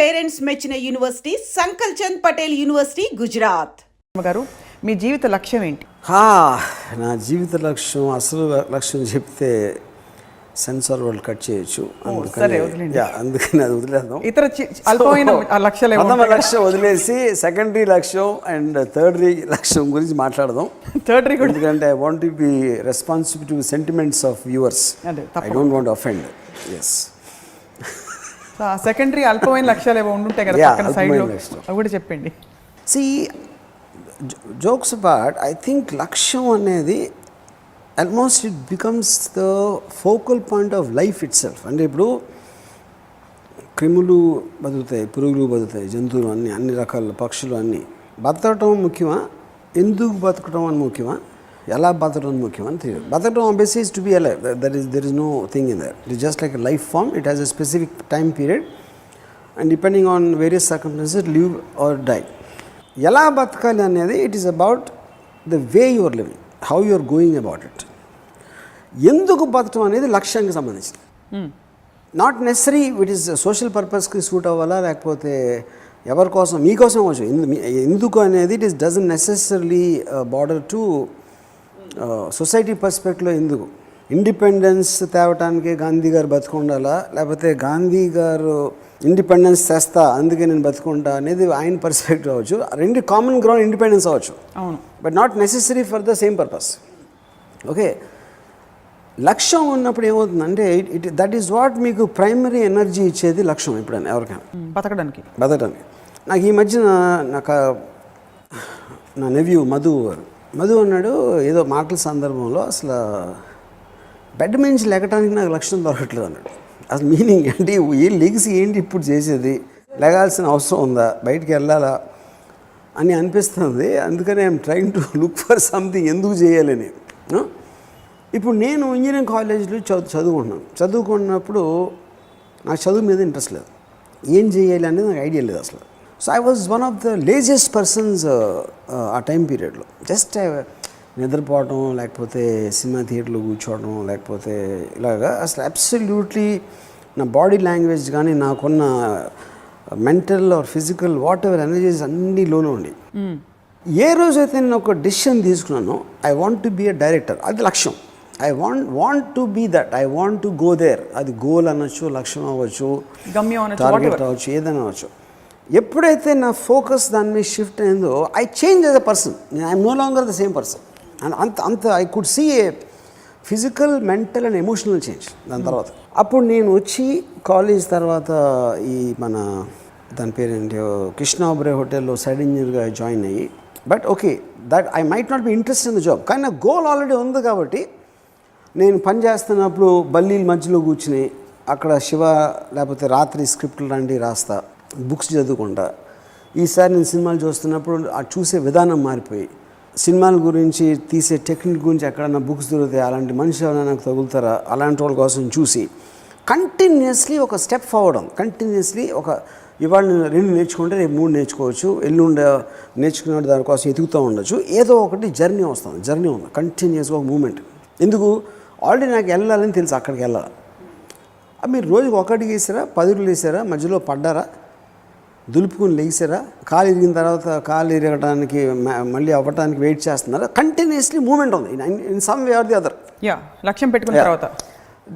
Parents మెచ్చిన university సంకల్ Chand Patel university Gujarat. గారు మీ జీవిత లక్ష్యం ఏంటి? నా జీవిత లక్ష్యం అసలు లక్ష్యం చెప్తే సెన్సార్ వాళ్ళు కట్ చేయొచ్చు, అందుకని అది వదిలేద్దాం. ఇతర అల్పమైన లక్ష్యాలు ప్రథమ లక్ష్యం వదిలేసి సెకండరీ లక్ష్యం అండ్ థర్డరీ లక్ష్యం గురించి మాట్లాడదాం. థర్డరీ కూడా, ఎందుకంటే I want to be responsible to sentiments of viewers. I don't want offend. Yes, secondary అల్పమైన లక్ష్యాలు ఏవో ఉండుంటాయి కదా పక్కన సైడ్ లో, అవి కూడా చెప్పండి. See jokes apart, I think లక్ష్యం అనేది almost it becomes the focal point of life itself. అంటే ఇప్పుడు క్రిములు బతుకుతాయి, పురుగులు బతుకుతాయి, జంతువులు అన్ని రకాల పక్షులు అన్నీ. బతకటం ముఖ్యమా, ఎందుకు బతకటం అని ముఖ్యమా, ఎలా బతకడం ముఖ్యం అని తెలియదు. బతకడం obviously is to be alive, there is no thing in there. It is just like a life form. It has a specific time period and depending on various circumstances live or die. ఎలా బతకాలి అనేది it is about the way you are living, how you are going about it. ఎందుకు బతకడం అనేది లక్ష్యానికి సంబంధించింది. Not necessary it is social పర్పస్కి suit అవ్వాలా, లేకపోతే ఎవరి కోసం, మీకోసం అవ్వచ్చు. ఎందుకు అనేది it is doesn't necessary border to society పర్స్పెక్టివ్లో. ఎందుకు ఇండిపెండెన్స్ తేవటానికి గాంధీ గారు బతుకుండాలా, లేకపోతే గాంధీ గారు ఇండిపెండెన్స్ తెస్తా అందుకే నేను బతుకుంటా అనేది ఆయన పర్స్పెక్టివ్ అవ్వచ్చు. రెండు కామన్ గ్రౌండ్ ఇండిపెండెన్స్ అవ్వచ్చు, but not necessary for the same purpose. Okay, లక్ష్యం ఉన్నప్పుడు ఏమవుతుందంటే దట్ ఈస్ వాట్ మీకు ప్రైమరీ ఎనర్జీ ఇచ్చేది లక్ష్యం. ఎప్పుడైనా ఎవరికైనా బతకడానికి. నాకు ఈ మధ్యన నా నెవ్యూ మధు అన్నాడు ఏదో మాటల సందర్భంలో, అసలు బెడ్ నుంచి లెగటానికి నాకు లక్ష్యం దొరకట్లేదు అన్నాడు. అసలు మీనింగ్ ఏంటి, ఏం లెగిసి ఏంటి ఇప్పుడు చేసేది, లెగాల్సిన అవసరం ఉందా, బయటికి వెళ్ళాలా అని అనిపిస్తుంది. అందుకని I'm trying to look for something, ఎందుకు చేయాలని. ఇప్పుడు నేను ఇంజనీరింగ్ కాలేజ్లో చదువుకున్నప్పుడు నాకు చదువు మీద ఇంట్రెస్ట్ లేదు, ఏం చేయాలి అనేది నాకు ఐడియా లేదు అసలు. So I was one of the laziest persons ఆ టైం పీరియడ్లో. జస్ట్ నిద్రపోవడం, లేకపోతే సినిమా థియేటర్లో కూర్చోవడం, లేకపోతే ఇలాగా అసలు అబ్సల్యూట్లీ నా బాడీ లాంగ్వేజ్ కానీ నాకున్న mental or physical whatever energies అన్నీ లోనే ఉండి. ఏ రోజైతే నేను ఒక డెసిషన్ తీసుకున్నానో I want to be a director, అది లక్ష్యం. I want to be that, I want to go there. అది గోల్ అనొచ్చు, లక్ష్యం అవ్వచ్చు, టార్గెట్ అవ్వచ్చు, ఏదైనా అవ్వచ్చు. ఎప్పుడైతే నా ఫోకస్ దాని మీద షిఫ్ట్ అయిందో I change as a person. I'm no longer the same person. And అంత I could see a physical, mental and emotional change దాని తర్వాత. అప్పుడు నేను వచ్చి కాలేజ్ తర్వాత ఈ మన దాని పేరేంటి కృష్ణ ఒబెరాయ్ హోటల్లో సైడ్ ఇంజనీర్గా జాయిన్ అయ్యి, but okay that I might not be interest in the job, కానీ నా గోల్ ఆల్రెడీ ఉంది. కాబట్టి నేను పని చేస్తున్నప్పుడు బల్లీల మధ్యలో కూర్చుని అక్కడ శివ లేకపోతే రాత్రి స్క్రిప్ట్లు లాంటివి రాస్తా, బుక్స్ చదువుకుంటా. ఈసారి నేను సినిమాలు చూస్తున్నప్పుడు ఆ చూసే విధానం మారిపోయి, సినిమాల గురించి తీసే టెక్నిక్ గురించి ఎక్కడన్నా బుక్స్ దొరుకుతాయి, అలాంటి మనిషి ఎవరైనా నాకు తగులుతారా, అలాంటి వాళ్ళ కోసం చూసి కంటిన్యూస్లీ ఒక స్టెప్ ఫార్వర్డ్. కంటిన్యూస్లీ ఒక ఇవాళ నేను 2 నేర్చుకుంటే రేపు 3 నేర్చుకోవచ్చు, ఎల్లుండి నేర్చుకునే దానికోసం ఎదుగుతూ ఉండొచ్చు. ఏదో ఒకటి జర్నీ ఉంది కంటిన్యూస్గా ఒక మూమెంట్. ఎందుకు, ఆల్రెడీ నాకు వెళ్ళాలని తెలుసు, అక్కడికి వెళ్ళాలి. మీరు రోజుకి 1 వేసారా, 10 వేసారా, మధ్యలో పడ్డారా, దులుపుకుని లేచారా, కాలు ఇరిగిన తర్వాత కాలు ఇరగడానికి మళ్ళీ అవ్వడానికి వెయిట్ చేస్తున్నారా, కంటిన్యూస్లీ మూమెంట్ ఉంది in some way or the other. లక్ష్యం పెట్టుకున్న తర్వాత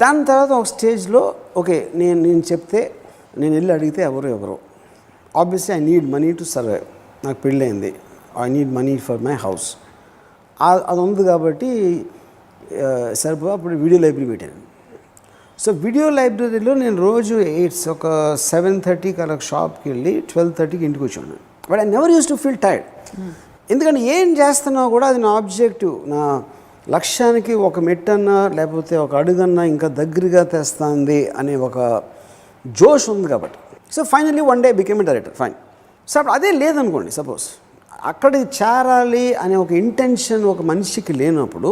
దాని తర్వాత ఒక స్టేజ్లో ఓకే నేను చెప్తే, నేను వెళ్ళి అడిగితే ఎవరు obviously I need money to survive. నాకు పెళ్ళయింది, I need money for my house. అది ఉంది కాబట్టి సరిపో అప్పుడు వీడియో లైబ్రరీ పెట్టాను. సో వీడియో లైబ్రరీలో నేను రోజు ఒక 7:30కి అలా షాప్కి వెళ్ళి 12:30కి ఇంటికి వచ్చాను. But I never use to feel tired. ఎందుకంటే ఏం చేస్తున్నా కూడా అది నా ఆబ్జెక్టివ్, నా లక్ష్యానికి ఒక మెట్టన్నా లేకపోతే ఒక అడుగన్నా ఇంకా దగ్గరగా తెస్తుంది అనే ఒక జోష్ ఉంది కాబట్టి. So finally one day became a director, fine. So అప్పుడు అదే లేదనుకోండి, సపోజ్ అక్కడికి చేరాలి అనే ఒక ఇంటెన్షన్ ఒక మనిషికి లేనప్పుడు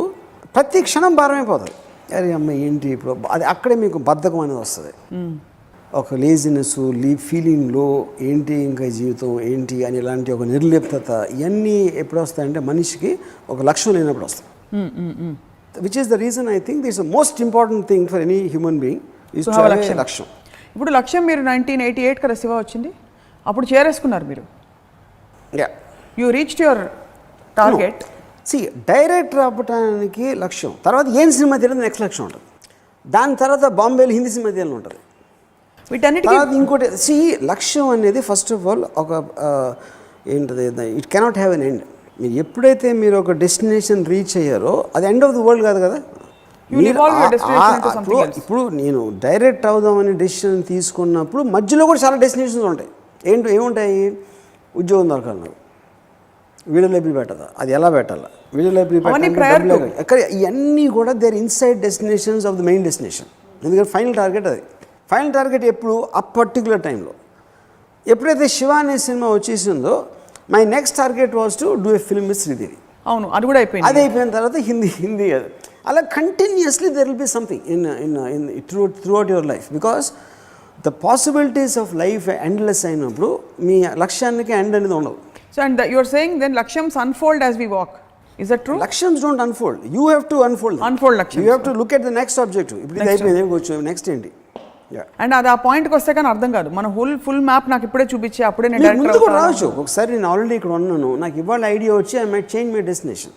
ప్రతి క్షణం భారమైపోతుంది. అరే అమ్మ ఏంటి ఇప్పుడు, అది అక్కడే మీకు బద్ధకం అనేది వస్తుంది, ఒక లేజినెస్, ఫీలింగ్లో ఏంటి ఇంకా జీవితం ఏంటి అని ఇలాంటి ఒక నిర్లిప్తత, ఇవన్నీ ఎప్పుడు వస్తాయంటే మనిషికి ఒక లక్ష్యం లేనప్పుడు వస్తాయి. Which is the reason I think this the most important thing for any human being is to have a లక్ష్యం. ఇప్పుడు లక్ష్యం మీరు 1988 కదా శివ వచ్చింది, అప్పుడు చేరేసుకున్నారు మీరు. Yeah, you reached your target. Director అవ్వటానికి లక్ష్యం, తర్వాత ఏం సినిమా తీయాలి నెక్స్ట్ లక్ష్యం ఉంటుంది, దాని తర్వాత బాంబేలో హిందీ సినిమా తీయాలని ఉంటుంది, వీటన్నిటికీ తర్వాత ఇంకోటి. లక్ష్యం అనేది ఫస్ట్ ఆఫ్ ఆల్ ఒక ఏంటది, it cannot have an end. మీరు ఎప్పుడైతే మీరు ఒక డెస్టినేషన్ రీచ్ అయ్యారో అది ఎండ్ ఆఫ్ ది వరల్డ్ కాదు కదా. ఇప్పుడు నేను డైరెక్ట్ అవుదామని డెసిషన్ తీసుకున్నప్పుడు మధ్యలో కూడా చాలా డెస్టినేషన్స్ ఉంటాయి. ఏముంటాయి, ఉద్యోగం దొరకాలి నాకు, వీడియో లైబ్రరీ పెట్టదా, అది ఎలా పెట్టాలా, వీడియో లైబ్రరీ పెట్టాలి, ఎక్కడ, ఇవన్నీ కూడా there inside destinations of the main destination. ఎందుకంటే ఫైనల్ టార్గెట్ అది. ఫైనల్ టార్గెట్ ఎప్పుడు, ఆ పర్టికులర్ టైంలో. ఎప్పుడైతే శివ అనే సినిమా వచ్చేసిందో my next target was to do a film with Sridevi. అవును, అది కూడా అయిపోయింది. అది అయిపోయిన తర్వాత హిందీ అది అలా continuously there will be something in throughout your life, because the possibilities of life endless అయినప్పుడు మీ లక్ష్యానికి ఎండ్ అనేది ఉండదు. So and you are saying then లక్ష్యమ్స్ unfold as we walk. Is that true? Lakshams don't unfold. You have to unfold them. Unfold Lakshams. You have to look at the next objective. ఇప్పుడు ఇది అయిపోయింది, ఏమొచ్చు next ఏంటి. And అది ఆ పాయింట్కి వస్తే కానీ అర్థం కాదు. మన ఫుల్ మ్యాప్ నాకు ఇప్పుడే చూపించి అప్పుడే నేను డైరెక్ట్ ముందు కూడా రావచ్చు. ఒకసారి నేను ఆల్రెడీ ఇక్కడ ఉన్నాను, నాకు ఇవాళ ఐడియా వచ్చి I might change my destination,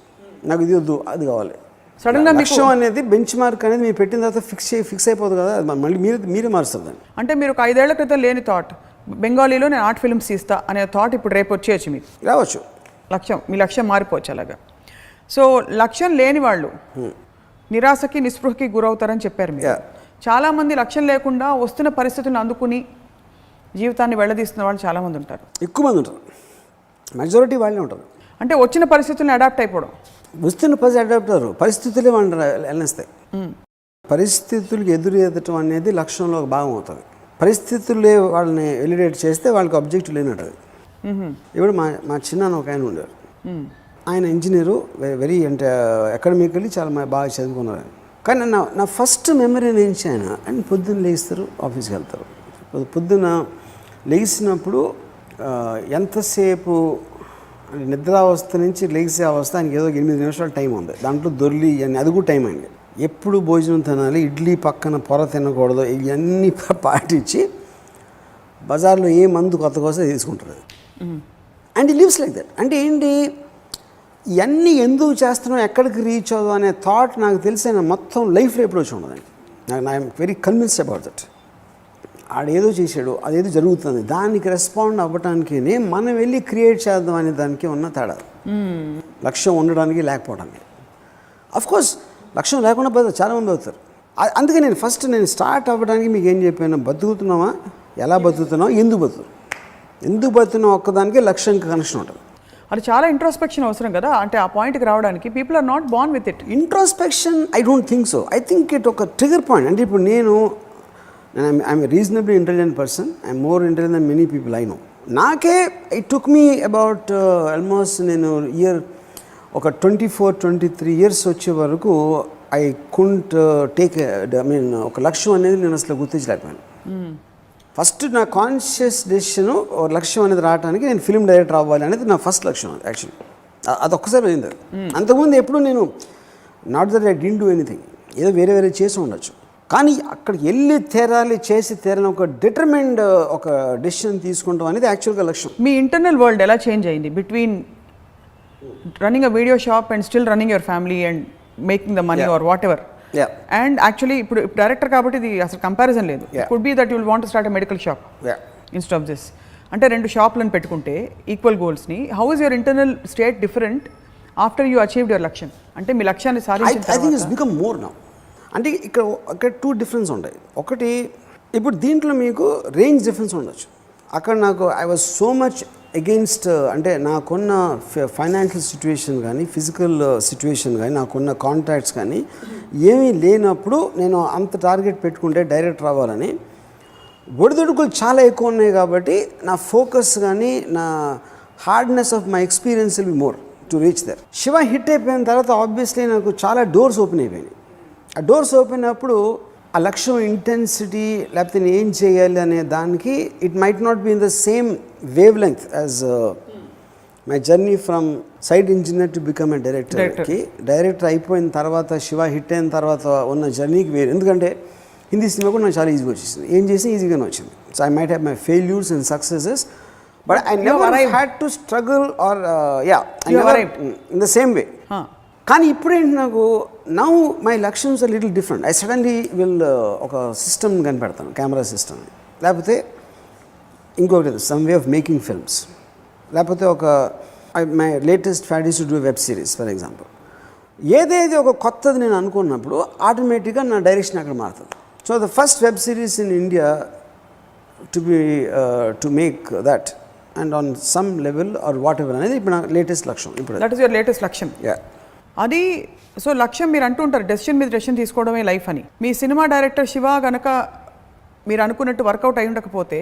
నాకు ఇది వద్దు అది కావాలి. సడన్గా లక్ష్యం అనేది బెంచ్ మార్క్ అనేది మీరు పెట్టిన తర్వాత ఫిక్స్ అయిపోతుంది కదా, మళ్ళీ మీరే మారుస్తారు దాన్ని. అంటే మీరు ఒక 5 ఏళ్ల క్రితం లేని థాట్, బెంగాలీలో నేను ఆర్ట్ ఫిల్మ్స్ తీస్తా అనే థాట్ ఇప్పుడు రేపు వచ్చేయచ్చు మీకు. రావచ్చు. మీ లక్ష్యం మారిపోవచ్చు అలాగా. సో లక్ష్యం లేని వాళ్ళు నిరాశకి నిస్పృహకి గురవుతారని చెప్పారు మీరు. చాలామంది లక్ష్యం లేకుండా వస్తున్న పరిస్థితులను అందుకుని జీవితాన్ని వెళ్ళదీస్తున్న వాళ్ళు చాలామంది ఉంటారు. ఎక్కువ మంది ఉంటారు, మెజారిటీ వాళ్ళే ఉంటారు. అంటే వచ్చిన పరిస్థితులను అడాప్ట్ అయిపోవడం. వస్తున్న అడాప్ట్ అవ్వరు, పరిస్థితులే వాళ్ళు వెళ్ళనిస్తాయి. పరిస్థితులకు ఎదురెదటం అనేది లక్ష్యంలో ఒక భాగం అవుతుంది. పరిస్థితులే వాళ్ళని ఎలిడేట్ చేస్తే వాళ్ళకి ఆబ్జెక్టివ్ లేనట్టు. ఇప్పుడు మా చిన్న ఒక ఆయన ఉండేవారు, ఆయన ఇంజనీరు, వెరీ అంటే అకాడమికల్లీ చాలా బాగా చదువుకున్నారు. కానీ నా ఫస్ట్ మెమరీ నుంచి ఆయన పొద్దున్న లేస్తారు, ఆఫీస్కి వెళ్తారు. పొద్దున్న లేచినప్పుడు ఎంతసేపు నిద్రావస్థ నుంచి లేచే అవస్థ ఆయనకి ఏదో 8 నిమిషాలు టైం ఉంది, దాంట్లో దొర్లి అని అది కూడా టైం అండి. ఎప్పుడు భోజనం తినాలి, ఇడ్లీ పక్కన పొర తినకూడదు, ఇవన్నీ పాటించి బజార్లో ఏ మందు కొత్త కోసం తీసుకుంటారు. అండ్ ఈ లివ్స్ లైక్ దట్. అంటే ఏంటి, ఇవన్నీ ఎందుకు చేస్తున్నాం, ఎక్కడికి రీచ్ అవుదాం అనే థాట్ నాకు తెలిసిన మొత్తం లైఫ్లో ఎప్పుడు వచ్చి ఉండదండి. I'm very convinced about that. ఆడేదో చేశాడు, అదేదో జరుగుతుంది, దానికి రెస్పాండ్ అవ్వటానికి మనం వెళ్ళి క్రియేట్ చేద్దాం అనే దానికి ఉన్న తేడా. లక్ష్యం ఉండడానికి లేకపోవడానికి. అఫ్కోర్స్ లక్ష్యం లేకుండా పోతే చాలామంది అవుతారు. అందుకే నేను స్టార్ట్ అవ్వడానికి మీకు ఏం చెప్పాను, బతుకుతున్నామా, ఎలా బతుకుతున్నాం, ఎందుకు బతుకుతున్నాం ఒక్కదానికి లక్ష్యానికి కనెక్షన్ ఉంటుంది. అది చాలా ఇంట్రోస్పెక్షన్ అవసరం కదా. అంటే ఆ పాయింట్కి రావడానికి people are not born with it. Introspection I don't think so. I think it ఒక ట్రిగర్ పాయింట్. అంటే ఇప్పుడు I'm reasonably intelligent person, I'm more intelligent than many people I know. నాకే it took me about almost నేను year ఒక 24-23 years వచ్చే వరకు I కుంట్ take ఒక లక్ష్యం అనేది నేను అసలు గుర్తించలేకపోయాను. ఫస్ట్ నా కాన్షియస్ డెసిషను లక్ష్యం అనేది రావడానికి నేను ఫిల్మ్ డైరెక్టర్ అవ్వాలి అనేది నా ఫస్ట్ లక్ష్యం. యాక్చువల్లీ అది ఒక్కసారి పోయింది. అంతకుముందు ఎప్పుడు నేను not that I didn't do anything, ఏదో వేరే చేసి ఉండొచ్చు, కానీ అక్కడికి వెళ్ళి చేసి తీరాలని ఒక డిటర్మైన్డ్ ఒక డెసిషన్ తీసుకుంటాం అనేది యాక్చువల్గా లక్ష్యం. మీ ఇంటర్నల్ వరల్డ్ ఎలా చేంజ్ అయింది between running a video shop and still running your family and making the money or whatever? And actually ఇప్పుడు డైరెక్టర్ కాబట్టి ఇది అసలు కంపారిజన్ లేదు. Could be that you will want to start a medical shop instead of this. అంటే 2 షాప్లను పెట్టుకుంటే equal గోల్స్ని, how is your internal state different after you achieved your లక్ష్యం? అంటే మీ లక్ష్యాన్ని సాధించిన I think it's become more now. అంటే ఇక్కడ 2 డిఫరెన్స్ ఉంటాయి. ఒకటి, ఇప్పుడు దీంట్లో మీకు రేంజ్ డిఫరెన్స్ ఉండొచ్చు. అక్కడ నాకు I was so much against, అంటే నాకున్న ఫైనాన్షియల్ సిచ్యువేషన్ కానీ, ఫిజికల్ సిచ్యువేషన్ కానీ, నాకున్న కాంటాక్ట్స్ కానీ ఏమీ లేనప్పుడు నేను అంత టార్గెట్ పెట్టుకుంటే డైరెక్టర్ అవ్వాలని, ఒడిదుడుకులు చాలా ఎక్కువ ఉన్నాయి. కాబట్టి నా ఫోకస్ కానీ, నా hardness of my experience will be more to reach there. Shiva hit అయిపోయిన తర్వాత ఆబ్వియస్లీ నాకు చాలా డోర్స్ ఓపెన్ అయిపోయినాయి. ఆ డోర్స్ ఓపెన్ అయినప్పుడు ఆ లక్ష్యం ఇంటెన్సిటీ లేకపోతే నేను ఏం చేయాలి అనే దానికి it might not be in the same wave length as my journey from side engineer to become a డైరెక్టర్కి. డైరెక్టర్ అయిపోయిన తర్వాత, శివ హిట్ అయిన తర్వాత ఉన్న జర్నీకి వేరు. ఎందుకంటే హిందీ సినిమా కూడా నాకు చాలా ఈజీగా వచ్చేసింది, ఏం చేసి ఈజీగానే వచ్చింది. So I might have my failures and successes, but I never had to struggle or in the same way. కానీ ఇప్పుడేంటి నాకు నౌ మై లక్ష్యమ్స్ are little different. I suddenly ఒక సిస్టమ్ కనిపెడతాను, కెమెరా సిస్టమ్, లేకపోతే ఇంకొకటి some way of making films, లేకపోతే my latest fad is to do web series for example. ఏదైతే ఒక కొత్తది నేను అనుకున్నప్పుడు ఆటోమేటిక్గా నా డైరెక్షన్ అక్కడ మారుతుంది. So the first web series in India to make that and on some level or what ever అనేది ఇప్పుడు నా లేటెస్ట్ లక్ష్యం. ఇప్పుడు దట్ ఈస్ యువర్ లేటెస్ట్ లక్ష్యం. అది సో లక్ష్యం మీరు అంటూ ఉంటారు డెసిషన్ మీద డెసిషన్ తీసుకోవడమే లైఫ్ అని. మీ సినిమా డైరెక్టర్ శివ కనుక మీరు అనుకున్నట్టు వర్కౌట్ అయి ఉండకపోతే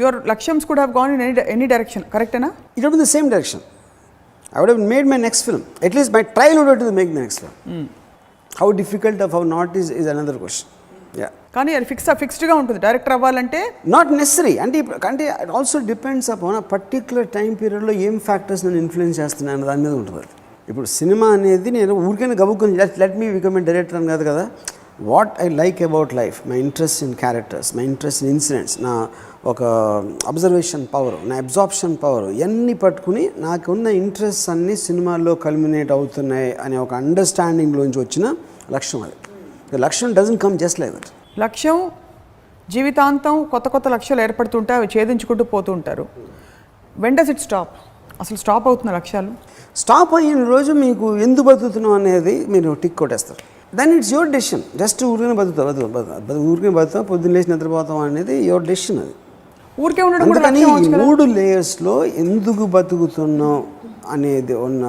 యువర్ లక్ష్యమ్స్ could have gone in any direction, కరెక్టేనా? It would be the same direction. I would have made my next film. At least my trial would have to make the next film. How difficult or how not is another question. Yeah. కానీ అది ఫిక్స్డ్గా ఉంటుంది director అవ్వాలంటే. Not necessary అంటే it also depends upon ఆ particular time పీరియడ్లో ఏం factors నేను influence చేస్తున్నాను అన్న దాని మీద ఉంటుంది. ఇప్పుడు సినిమా అనేది నేను ఊరికైనా గబుక్కుని let me become a director అని కాదు కదా. What I like about life, my interest in characters, my interest in incidents, నా ఒక అబ్జర్వేషన్ పవర్, నా అబ్జార్ప్షన్ పవర్, ఇవన్నీ పట్టుకుని నాకున్న ఇంట్రెస్ట్ అన్నీ సినిమాల్లో కల్మినేట్ అవుతున్నాయి అనే ఒక అండర్స్టాండింగ్లోంచి వచ్చిన లక్ష్యం అది. ద లక్ష్యం doesn't come just like that. లక్ష్యం జీవితాంతం కొత్త కొత్త లక్ష్యాలు ఏర్పడుతుంటే అవి ఛేదించుకుంటూ పోతూ ఉంటారు. When does it stop? అసలు స్టాప్ అవుతున్న లక్ష్యాలు స్టాప్ అయిన రోజు మీకు ఎందుకు బతుకుతున్నాం అనేది మీరు టిక్ కొట్టేస్తారు. Then it's your decision. Just ఊరికనే ఊరికనే బతుకుతాం, పొద్దున్న లేచి నిద్రపోతాం అనేది యువర్ డెసిషన్. అది ఊరికే ఉండడం. అందుకని ఈ 3 లేయర్స్లో ఎందుకు బతుకుతున్నాం అనేది ఉన్న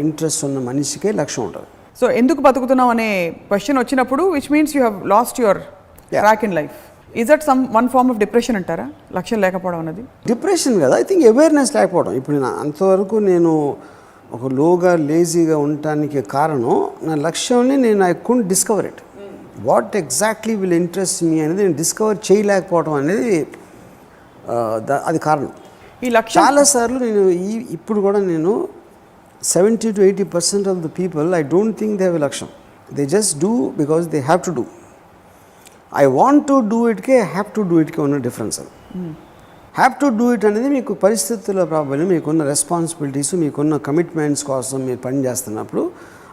ఇంట్రెస్ట్ ఉన్న మనిషికే లక్ష్యం ఉంటుంది. సో ఎందుకు బతుకుతున్నాం అనే క్వశ్చన్ వచ్చినప్పుడు which means you have lost your track in life. Is that one form of depression అంటారా లక్ష్యం లేకపోవడం అనేది? డిప్రెషన్ కదా, ఐ థింక్ అవేర్నెస్ లేకపోవడం. ఇప్పుడు నేను అంతవరకు నేను ఒక లోగా లేజీగా ఉండటానికి కారణం నా లక్ష్యాన్ని నేను I could discover it. What exactly will interest me అనేది నేను డిస్కవర్ చేయలేకపోవడం అనేది అది కారణం. ఈ లక్ష్యం చాలాసార్లు నేను ఇప్పుడు కూడా నేను 70 to 80% of the people I don't think they have a లక్ష్యం. They just do because they have to do. I want to do ఇట్కే హ్యావ్ టు డూ ఇట్కే ఉన్న డిఫరెన్స్. అది హ్యావ్ టు డూ ఇట్ అనేది మీకు పరిస్థితుల ప్రాబ్లం, మీకున్న responsibilities, మీకున్న కమిట్మెంట్స్ కోసం మీరు పని చేస్తున్నప్పుడు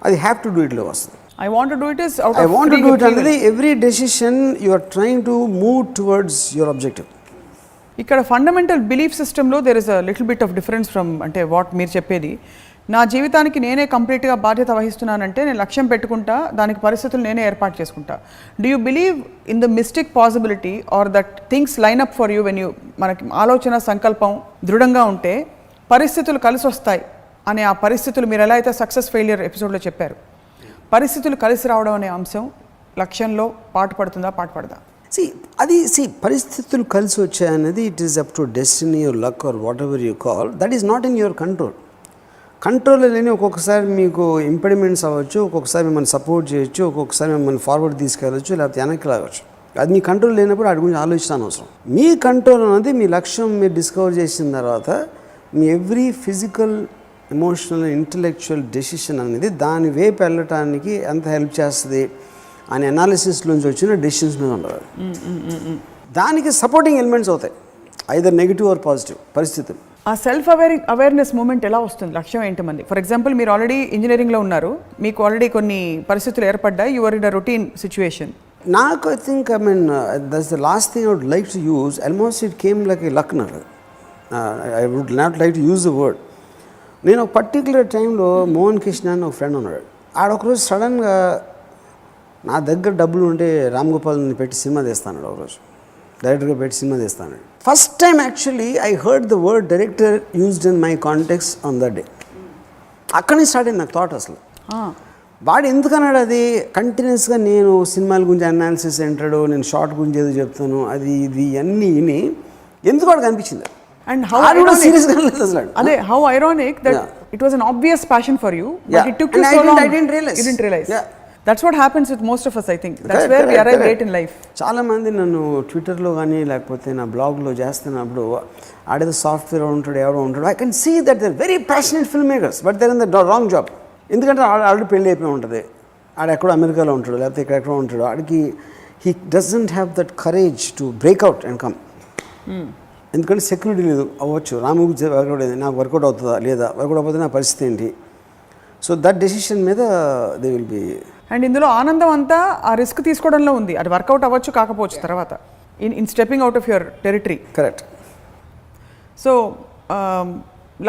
అది హ్యావ్ టు డూ ఇట్లో వస్తుంది. I want to do it is I want to do it అనేది every decision you are trying to move towards your objective. ఇక్కడ ఫండమెంటల్ బిలీఫ్ సిస్టంలో there is a little bit of difference from అంటే what మీరు చెప్పేది. నా జీవితానికి నేనే కంప్లీట్గా బాధ్యత వహిస్తున్నానంటే నేను లక్ష్యం పెట్టుకుంటా, దానికి పరిస్థితులు నేనే ఏర్పాటు చేసుకుంటా. Do you believe in the mistake possibility or that things line up for you when you మనకి ఆలోచన సంకల్పం దృఢంగా ఉంటే పరిస్థితులు కలిసి వస్తాయి అనే ఆ పరిస్థితులు మీరు ఎలా అయితే సక్సెస్ ఫెయిలియర్ ఎపిసోడ్లో చెప్పారు, పరిస్థితులు కలిసి రావడం అనే అంశం లక్ష్యంలో పాటుపడుతుందా పాటుపడదా? పరిస్థితులు కలిసి వచ్చాయనేది it is up to destiny or luck or whatever you call, that is not in your control. Control లేని ఒక్కొక్కసారి మీకు ఇంపెడిమెంట్స్ అవ్వచ్చు, ఒక్కొక్కసారి మిమ్మల్ని సపోర్ట్ చేయొచ్చు, ఒక్కొక్కసారి మిమ్మల్ని ఫార్వర్డ్ తీసుకెళ్ళచ్చు, లేకపోతే వెనక్కి లాగచ్చు. అది మీ కంట్రోల్ లేనప్పుడు వాటి గురించి ఆలోచించాల్సిన అవసరం. మీ కంట్రోల్ అనేది మీ లక్ష్యం మీరు డిస్కవర్ చేసిన తర్వాత మీ every physical, emotional, intellectual decision అనేది దాని వైపు వెళ్ళటానికి ఎంత హెల్ప్ చేస్తుంది అనే అనాలిసిస్లోంచి వచ్చిన డెసిషన్స్ మీద ఉండదు. దానికి సపోర్టింగ్ ఎలిమెంట్స్ అవుతాయి, ఐదర్ నెగిటివ్ ఆర్ పాజిటివ్ పరిస్థితులు. ఆ సెల్ఫ్ అవేర్నెస్ మూమెంట్ ఎలా వస్తుంది? లక్ష్యం ఏంటి మంది? ఫర్ ఎగ్జాంపుల్ మీరు ఆల్రెడీ ఇంజనీరింగ్లో ఉన్నారు, మీకు ఆల్రెడీ కొన్ని పరిస్థితులు ఏర్పడ్డాయి, you are in a routine situation. నాకు I think that's the last thing I would like to use. Almost it came like a luck. I would not like to use the word. నేను ఒక particular టైంలో మోహన్ కృష్ణ అని ఒక friend ఉన్నాడు. ఆడొకరోజు సడన్గా నా దగ్గర డబ్బులు ఉంటే రామ్ గోపాల్ని పెట్టి సినిమా తీస్తాను, ఒకరోజు డైరెక్టర్గా పెట్టి సినిమా తీస్తాను. First time actually I heard the word director used in my context on that day. అక్కడి నుంచి స్టార్ట్ అయింది నాకు థాట్. అసలు వాడు ఎందుకన్నాడు అది కంటిన్యూస్గా నేను సినిమాల గురించి అనాలిసిస్ అంటాడు, నేను షార్ట్ గురించి ఏదో చెప్తాను, అది ఇది అన్నీ విని ఎందుకు వాడికి అనిపించింది. And how అదే how ironic that it was an obvious passion for you, but it took you so long. I didn't realize. You didn't realize. Yeah. That's what happens with most of us, I think. That's where we arrive late in life. చాలా మంది నన్ను ట్విట్టర్లో కానీ లేకపోతే నా బ్లాగ్లో చేస్తున్నప్పుడు ఆడేదో software ఉంటాడు, ఎవడో ఉంటాడు, I can see that they very passionate film makers, but there in the wrong job. ఎందుకంటే ఆల్రెడీ పెళ్ళి అయిపోయి ఉంటుంది, ఆడ ఎక్కడో అమెరికాలో ఉంటాడు, లేకపోతే ఎక్కడెక్కడో ఉంటాడు, ఆడికి he doesn't have that courage to breakout and come. ఎందుకంటే సెక్యూరిటీ లేదు. అవ్వచ్చు, రాముకి వర్కౌట్ అయింది, నాకు వర్కౌట్ అవుతుందా లేదా, వర్కౌట్ అవ్వకపోతే నా పరిస్థితి ఏంటి. సో దట్ డెసిషన్ మీద దే విల్ బి. అండ్ ఇందులో ఆనందం అంతా ఆ రిస్క్ తీసుకోవడంలో ఉంది. అది వర్కౌట్ అవ్వచ్చు కాకపోవచ్చు తర్వాత in stepping out of your territory. Correct. So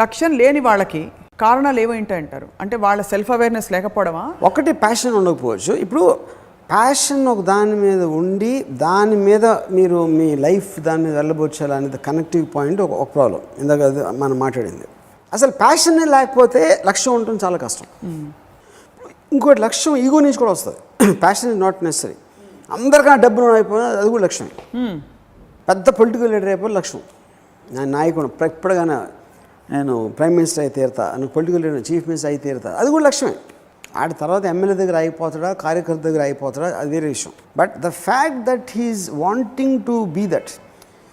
లక్ష్యం లేని వాళ్ళకి కారణాలు ఏమైంటాయి అంటారు? అంటే వాళ్ళ సెల్ఫ్ అవేర్నెస్ లేకపోవడమా? ఒకటి ప్యాషన్ ఉండకపోవచ్చు. ఇప్పుడు ప్యాషన్ ఒక దాని మీద ఉండి దాని మీద మీరు మీ లైఫ్ దాని మీద వెళ్ళబోచ్చాలనేది కనెక్టివ్ పాయింట్ ఒక ప్రాబ్లం. ఇందాక అది మనం మాట్లాడింది. అసలు ప్యాషనే లేకపోతే లక్ష్యం ఉండటం చాలా కష్టం. ఇంకోటి లక్ష్యం ఈగో నుంచి కూడా వస్తుంది. Passion is not necessary. అందరికన్నా డబ్బులు అయిపోయినా అది కూడా లక్ష్యం. పెద్ద పొలిటికల్ లీడర్ అయిపోయి లక్ష్యం. నా నాయకుడు ఎప్పటికైనా నేను ప్రైమ్ మినిస్టర్ అయితే తీరుతా, నువ్వు పొలిటికల్ లీడర్ చీఫ్ మినిస్టర్ అయితే తీరుతా, అది కూడా లక్ష్యమే. ఆడి తర్వాత ఎమ్మెల్యే దగ్గర అయిపోతాడా, కార్యకర్త దగ్గర అయిపోతాడా, అది వేరే విషయం. But the fact that he's wanting to be that.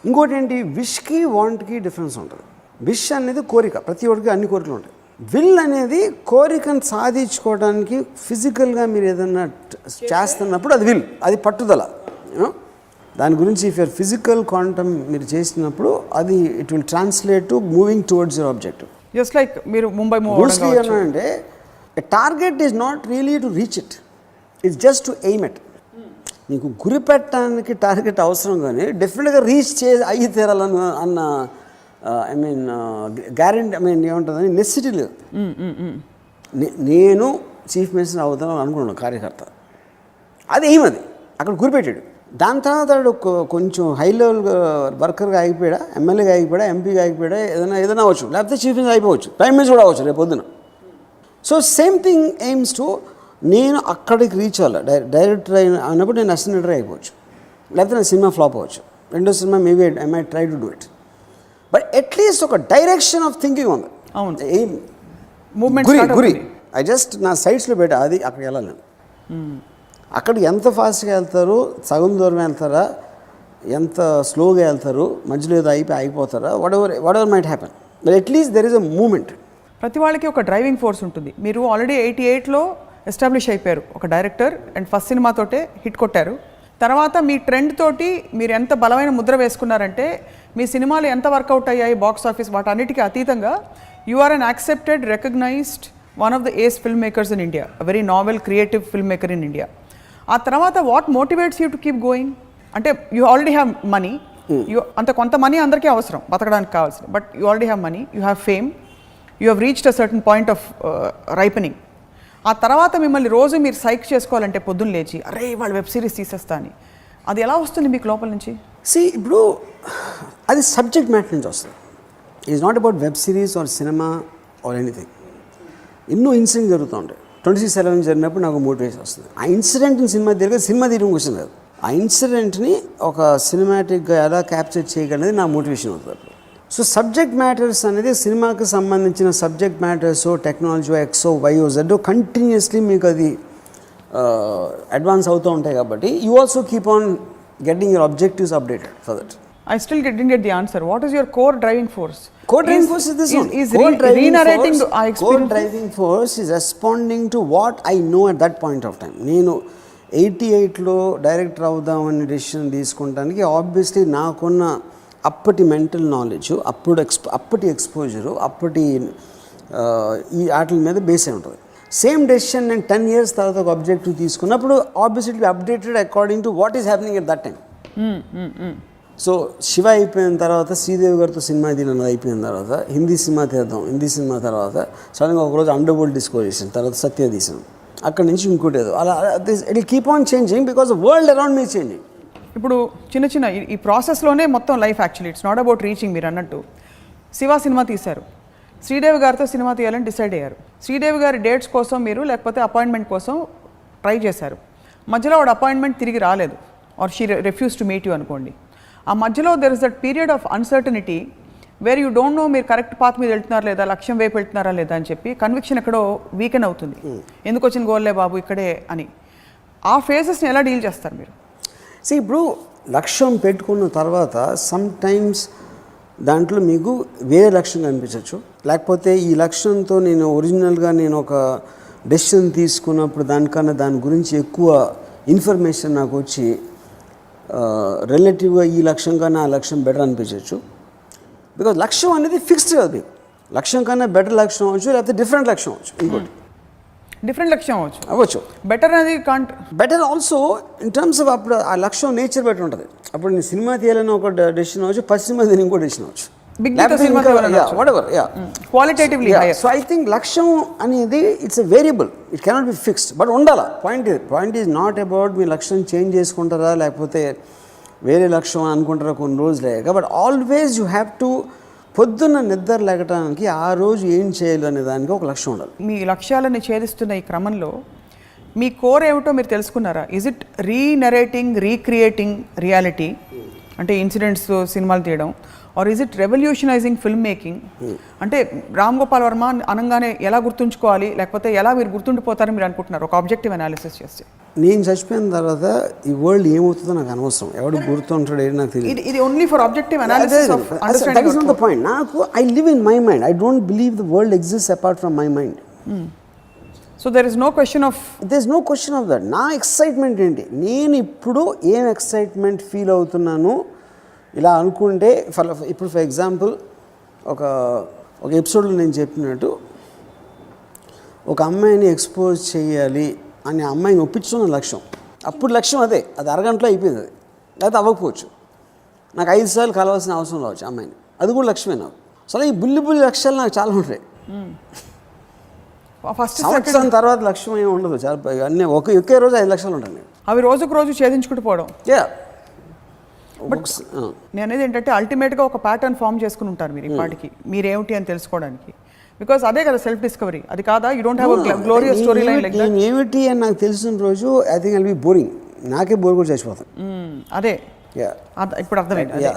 ఇంకోటి ఏంటి, విష్కి వాంట్కి డిఫరెన్స్ ఉంటుంది. విష్ అనేది కోరిక, ప్రతి ఒక్కరికి అన్ని కోరికలు ఉంటాయి. విల్ అనేది కోరికను సాధించుకోవడానికి ఫిజికల్గా మీరు ఏదన్నా చేస్తున్నప్పుడు అది విల్, అది పట్టుదల. దాని గురించి ఇఫ్ యూర్ ఫిజికల్ క్వాంటమ్ మీరు చేసినప్పుడు అది it will translate to moving towards your objective. Just like మీరు ముంబై అంటే a target is not really to reach it, it's just to aim it. నీకు గురి పెట్టడానికి టార్గెట్ అవసరం, కానీ డెఫినెట్గా రీచ్ అయ్యి తీరాలని అన్న గ్యారెంటీ ఏముంటుందని నెసిటీ లేదు. నేను చీఫ్ మినిస్టర్ అవుతాను అనుకున్నాను కార్యకర్త, అది ఏమది అక్కడ గురిపెట్టాడు. దాని తర్వాత కొంచెం హై లెవెల్ వర్కర్గా ఆగిపోయాడా, ఎమ్మెల్యేగా ఆగిపోయాడా, ఎంపీగా ఆగిపోయాడా, ఏదైనా అవ్వచ్చు, లేకపోతే చీఫ్ మినిస్టర్ అయిపోవచ్చు, ప్రైమ్ మినిస్టర్ కూడా అవ్వచ్చు రేపు పొద్దున. So same thing AIIMS to నేను అక్కడికి రీచ్ అవ్వాలి. డైరెక్టర్ అయినప్పుడు నేను అసిస్టెంట్ డైరెక్టర్ అయిపోవచ్చు, లేకపోతే నా సినిమా ఫ్లాప్ అవ్వచ్చు, రెండో cinema maybe I my try to do it. But at least ఒక డైరెక్షన్ ఆఫ్ థింకింగ్ ఉంది. ఎయిమ్ గురి ఐ జస్ట్ నా సైడ్స్లో పెట్టా, అది అక్కడికి వెళ్ళాలి నేను. అక్కడికి ఎంత ఫాస్ట్గా వెళ్తారు, సగం దూరం వెళ్తారా, ఎంత స్లోగా వెళ్తారు, మధ్యలో ఏదో అయిపోతారా, whatever might happen, but at least there is a moment. ప్రతి వాళ్ళకి ఒక డ్రైవింగ్ ఫోర్స్ ఉంటుంది. మీరు ఆల్రెడీ 88లో ఎస్టాబ్లిష్ అయిపోయారు ఒక డైరెక్టర్, అండ్ ఫస్ట్ సినిమాతోటే హిట్ కొట్టారు. తర్వాత మీ ట్రెండ్ తోటి మీరు ఎంత బలమైన ముద్ర వేసుకున్నారంటే మీ సినిమాలు ఎంత వర్కౌట్ అయ్యాయి బాక్స్ ఆఫీస్ వాటన్నిటికీ అతీతంగా you are an accepted, recognized one of the ace film makers in India, very novel creative film maker in India. ఆ తర్వాత what motivates you to keep going? అంటే యూ ఆల్రెడీ హ్యావ్ మనీ, అంత కొంత money అందరికీ అవసరం బతకడానికి కావాల్సింది, but you already have money, you have fame, you have reached a certain point of ripening. ఆ తర్వాత మిమ్మల్ని రోజు మీరు సైక్ చేసుకోవాలంటే పొద్దున్న లేచి అరే వాళ్ళు వెబ్ సిరీస్ తీసేస్తా అని, అది ఎలా వస్తుంది మీకు లోపల నుంచి? ఇప్పుడు అది సబ్జెక్ట్ మ్యాటర్ నుంచి వస్తుంది. Is not about web series or cinema or anything. ఎన్నో ఇన్సిడెంట్ జరుగుతూ ఉంటాయి. 26/11 జరిగినప్పుడు నాకు మోటివేషన్ వస్తుంది. ఆ ఇన్సిడెంట్ని సినిమా తీయడం క్వశ్చన్ కాదు, ఆ ఇన్సిడెంట్ని ఒక సినిమాటిక్గా ఎలా క్యాప్చర్ చేయగలనేది నా మోటివేషన్ అవుతుంది. సో సబ్జెక్ట్ మ్యాటర్స్ అనేది సినిమాకి సంబంధించిన subject matters, technology X Y Z continuously మీకు అది అడ్వాన్స్ అవుతూ ఉంటాయి. కాబట్టి you also keep on getting your objectives updated for that. I still didn't get the answer. What is your core driving force? Core driving force is this one. Re-narrating our experience. Core driving force is responding to what I know at that point of time. నేను 88లో director అవుదామని decision తీసుకుంటానికి obviously నాకున్న అప్పటి mental knowledge, అప్పటి exposure, అప్పటి ఈ ఆటల మీద base అయి ఉంటుంది. సేమ్ డెసిషన్ నేను 10 years తర్వాత ఒక ఆబ్జెక్టివ్ తీసుకున్నప్పుడు obviously updated according to what is happening at that time. So Shiva అయిపోయిన తర్వాత శ్రీదేవి గారితో సినిమా తీయడం అయిపోయిన తర్వాత హిందీ సినిమా తీద్దాం, హిందీ సినిమా తర్వాత సడన్గా ఒకరోజు అండర్వరల్డ్ డిస్కవర్ చేసాను, తర్వాత సత్య తీసాను, అక్కడి నుంచి ఇంకోటి ఏదో అలా it will keep on changing because the world around me changing. ఇప్పుడు చిన్న ఈ ప్రాసెస్లోనే మొత్తం life actually it's not about reaching. మీరు అన్నట్టు శివ సినిమా తీశారు, శ్రీదేవి గారితో సినిమా తీయాలని డిసైడ్ అయ్యారు. శ్రీదేవి గారి డేట్స్ కోసం మీరు లేకపోతే అపాయింట్మెంట్ కోసం ట్రై చేశారు, మధ్యలో వాడు అపాయింట్మెంట్ తిరిగి రాలేదు or she refuse to meet you అనుకోండి. ఆ మధ్యలో there is that period of uncertainty where you don't know మీరు కరెక్ట్ పాత్ మీద వెళ్తున్నారా లేదా, లక్ష్యం వైపు వెళ్తున్నారా లేదా అని చెప్పి కన్విక్షన్ ఎక్కడో వీకెన్ అవుతుంది. ఎందుకు వచ్చిన గోల్లే బాబు ఇక్కడే అని. ఆ ఫేజెస్ని ఎలా డీల్ చేస్తారు మీరు? ఇప్పుడు లక్ష్యం పెట్టుకున్న తర్వాత సమ్ టైమ్స్ దాంట్లో మీకు వేరే లక్ష్యం కనిపించవచ్చు, లేకపోతే ఈ లక్ష్యంతో నేను ఒరిజినల్గా నేను ఒక డెసిషన్ తీసుకున్నప్పుడు దానికన్నా దాని గురించి ఎక్కువ ఇన్ఫర్మేషన్ నాకు వచ్చి రిలేటివ్గా ఈ లక్ష్యం కన్నా ఆ లక్ష్యం బెటర్ అనిపించవచ్చు. బికాజ్ లక్ష్యం అనేది ఫిక్స్డ్ కాదు మీకు. లక్ష్యం కన్నా బెటర్ లక్ష్యం అవ్వచ్చు, లేకపోతే డిఫరెంట్ లక్ష్యం అవ్వచ్చు, ఇంకోటి డిఫరెంట్ లక్ష్యం అవ్వచ్చు. బెటర్ అనేది can't better also in terms of అప్పుడు ఆ లక్ష్యం నేచర్ బట్టి ఉంటుంది. అప్పుడు నేను సినిమా తీయాలని ఒక డెసిషన్ అవ్వచ్చు, ఫస్ట్ సినిమా తీయాలని ఇంకో డెసిషన్ అవ్వచ్చు, క్వాలిటేటివ్లీ. సో ఐ థింక్ లక్ష్యం అనేది it's a variable, it cannot be fixed, but ఉండాలా. పాయింట్ ఈజ్ నాట్ అబౌట్ మీ లక్ష్యం చేంజ్ చేసుకుంటారా లేకపోతే వేరే లక్ష్యం అనుకుంటారా కొన్ని రోజులు లేక, but always you have to పొద్దున్న నిద్ర లేకటానికి ఆ రోజు ఏం చేయాలి అనే దానికి ఒక లక్ష్యం ఉండాలి. మీ లక్ష్యాలని ఛేదిస్తున్న ఈ క్రమంలో మీ కోర్ ఏమిటో మీరు తెలుసుకున్నారా? Is it renarrating, recreating reality, అంటే ఇన్సిడెంట్స్ సినిమాలు తీయడం, or is it revolutionizing film making? అంటే రామ్ గోపాల్ వర్మ అనగానే ఎలా గుర్తుంచుకోవాలి, లేకపోతే ఎలా మీరు గుర్తుండిపోతారని మీరు అనుకుంటున్నారు ఒక ఆబ్జెక్టివ్ అనాలిసిస్ చేస్తే? నేను చచ్చిపోయిన తర్వాత ఈ వరల్డ్ ఏమవుతుందో నాకు అనవసరం, ఎవడు గుర్తుంటాడు ఏది నాకు తెలియదు. ఇది only for objective analysis of understanding. That is not the point. నాకు I live in my mind, I don't believe the world exists apart from my mind. So there is no question of that. నా excitement ఏంటి, నేను ఇప్పుడు ఏం excitement feel అవుతున్నాను ఇలా అనుకుంటే, ఇప్పుడు ఫర్ ఎగ్జాంపుల్ ఒక ఎపిసోడ్లో నేను చెప్పినట్టు ఒక అమ్మాయిని ఎక్స్పోజ్ చేయాలి అని అమ్మాయిని ఒప్పించుకున్న లక్ష్యం, అప్పుడు లక్ష్యం అదే, అది అరగంటలో అయిపోయింది, అది లేకపోతే అవ్వకపోవచ్చు. నాకు 5 సార్లు కలవాల్సిన అవసరం రావచ్చు అమ్మాయిని, అది కూడా లక్ష్యమే నాకు. అసలు ఈ బుల్లి లక్ష్యాలు నాకు చాలా ఉంటాయి. ఫస్ట్ సంవత్సరం తర్వాత లక్ష్యం ఏమి ఉండదు, చాలా అన్నీ ఒకే రోజు 5 లక్షలు ఉంటాయి. అవి రోజుకు రోజు ఛేదించుకుంటూ పోవడం. బట్ నేను అనేది ఏంటంటే అల్టిమేట్గా ఒక ప్యాటర్న్ ఫామ్ చేసుకుని ఉంటారు మీరు ఇప్పటికి, మీరేమిటి అని తెలుసుకోవడానికి. బికాస్ అదే కదా సెల్ఫ్ డిస్కవరీ, అది కాదా? You don't have a glorious story line like that. ఏమిటి అని నాకు తెలిసిన రోజు I think I'll be boring, నాకే బోర్ కూడా చచ్చిపోతాను. అదే ఇప్పుడు అర్థమైంది.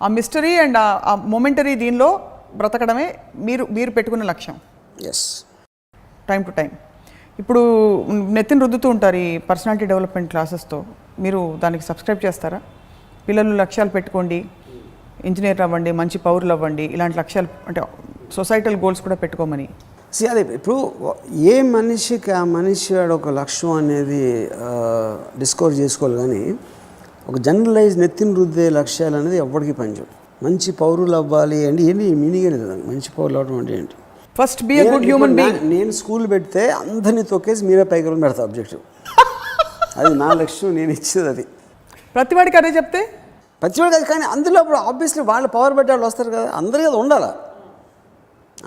ఆ మిస్టరీ అండ్ ఆ మొమెంటరీ దీనిలో బ్రతకడమే మీరు పెట్టుకున్న లక్ష్యం. Yes, time to time. ఇప్పుడు నెత్తిని రుద్దుతూ ఉంటారు ఈ పర్సనాలిటీ డెవలప్మెంట్ క్లాసెస్తో, మీరు దానికి సబ్స్క్రైబ్ చేస్తారా? పిల్లలు లక్ష్యాలు పెట్టుకోండి, ఇంజనీర్ అవ్వండి, మంచి పౌరులు అవ్వండి, ఇలాంటి లక్ష్యాలు, అంటే సొసైటల్ గోల్స్ కూడా పెట్టుకోమని. అదే ఇప్పుడు ఏ మనిషికి ఆ మనిషి ఒక లక్ష్యం అనేది డిస్కవర్ చేసుకోవాలి, కానీ ఒక జనరలైజ్ నెత్తిని రుద్దే లక్ష్యాలు అనేది ఎవరికి పనిచేయవు. మంచి పౌరులు అవ్వాలి అంటే ఏంటి మీనింగ్ లేదు, మంచి పౌరులు అవ్వడం అంటే ఏంటి? First be a good human being. నేను స్కూల్ పెడితే అందరినీ తొక్కేసి మీరే పైకి పెడతా ఆబ్జెక్టివ్, అది నా లక్ష్యం, నేను ఇచ్చేది అది. ప్రతివాడికి అదే చెప్తే ప్రతివాడికి అది, కానీ అందులో ఇప్పుడు ఆబ్వియస్లీ వాళ్ళు పవర్ పెట్టే వాళ్ళు వస్తారు కదా, అందరికీ అది ఉండాలి.